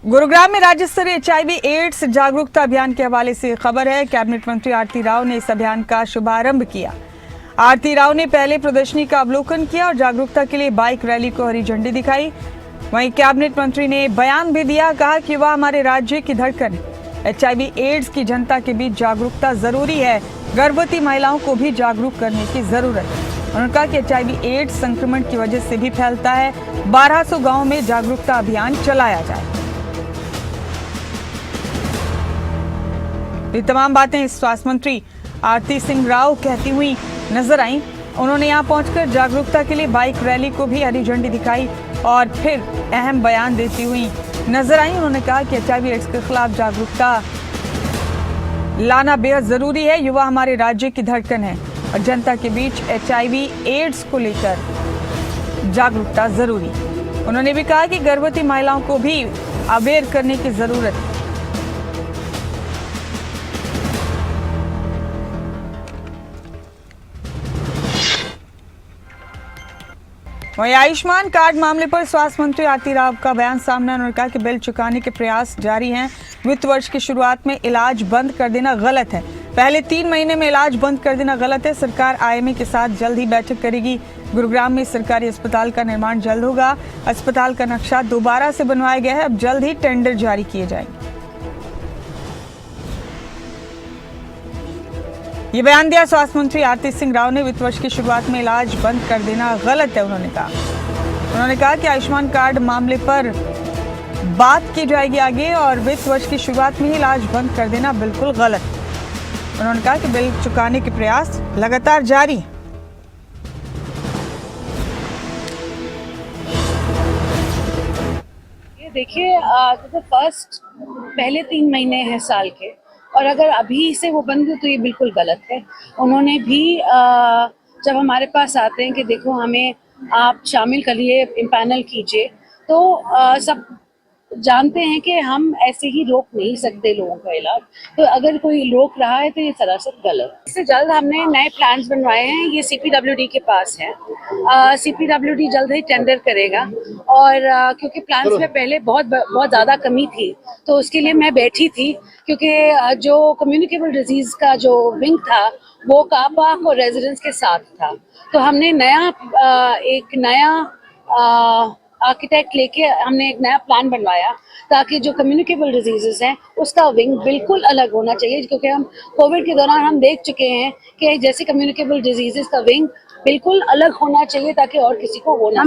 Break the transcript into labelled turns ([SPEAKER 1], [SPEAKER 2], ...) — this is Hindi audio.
[SPEAKER 1] गुरुग्राम में राज्य स्तरीय HIV एड्स जागरूकता अभियान के हवाले से खबर है। कैबिनेट मंत्री आरती राव ने इस अभियान का शुभारंभ किया। आरती राव ने पहले प्रदर्शनी का अवलोकन किया और जागरूकता के लिए बाइक रैली को हरी झंडी दिखाई। वहीं कैबिनेट मंत्री ने बयान भी दिया, कहा कि वह हमारे राज्य की धड़कन है। HIV एड्स की जनता के बीच जागरूकता जरूरी है, गर्भवती महिलाओं को भी जागरूक करने की जरूरत है। उन्होंने कहा कि HIV एड्स संक्रमण की वजह से भी फैलता है। 1200 गाँव में जागरूकता अभियान चलाया जाए। ये तमाम बातें स्वास्थ्य मंत्री आरती सिंह राव कहती हुई नजर आईं। उन्होंने यहां पहुंचकर जागरूकता के लिए बाइक रैली को भी हरी झंडी दिखाई और फिर अहम बयान देती हुई नजर आईं। उन्होंने कहा कि HIV एड्स के खिलाफ जागरूकता लाना बेहद जरूरी है। युवा हमारे राज्य की धड़कन है और जनता के बीच HIV एड्स को लेकर जागरूकता जरूरी। उन्होंने भी कहा कि गर्भवती महिलाओं को भी अवेयर करने की जरूरत है। वहीं आयुष्मान कार्ड मामले पर स्वास्थ्य मंत्री आरती राव का बयान सामने। उन्होंने कहा कि बिल चुकाने के प्रयास जारी हैं। वित्त वर्ष की शुरुआत में इलाज बंद कर देना गलत है। पहले 3 महीने में इलाज बंद कर देना गलत है। सरकार IMA के साथ जल्द ही बैठक करेगी। गुरुग्राम में सरकारी अस्पताल का निर्माण जल्द होगा। अस्पताल का नक्शा दोबारा से बनवाया गया है। अब जल्द ही टेंडर जारी किए जाएंगे। ये बयान दिया स्वास्थ्य मंत्री आरती सिंह राव ने। वित्त वर्ष की शुरुआत में इलाज बंद कर देना गलत है, उन्होंने कहा कि आयुष्मान कार्ड मामले पर बात की जाएगी आगे और वित्त वर्ष की शुरुआत में ही इलाज बंद कर देना बिल्कुल गलत है। उन्होंने कहा कि बिल चुकाने के प्रयास लगातार जारी हैं।
[SPEAKER 2] देखिए, फर्स्ट पहले 3 महीने हैं साल के और अगर अभी से वो बंद हो तो ये बिल्कुल गलत है। उन्होंने भी जब हमारे पास आते हैं कि देखो हमें आप शामिल करिए, इम्पैनल कीजिए, तो सब जानते हैं कि हम ऐसे ही रोक नहीं सकते लोगों का इलाज। तो अगर कोई रोक रहा है तो ये सरासर गलत है। इससे जल्द हमने नए प्लान्स बनवाए हैं, ये CPWD के पास है। CPWD जल्द ही टेंडर करेगा और क्योंकि प्लान्स में पहले बहुत ज़्यादा कमी थी, तो उसके लिए मैं बैठी थी, क्योंकि जो कम्युनिकेबल डिजीज़ का जो विंग था वो कापाक और रेजिडेंस के साथ था। तो हमने एक नया आर्किटेक्ट लेके हमने एक नया प्लान बनवाया ताकि जो कम्युनिकेबल डिजीजेस हैं उसका विंग बिल्कुल अलग होना चाहिए, क्योंकि हम कोविड के दौरान हम देख चुके हैं कि जैसे कम्युनिकेबल डिजीजेस का विंग बिल्कुल अलग होना चाहिए ताकि और किसी को वो ना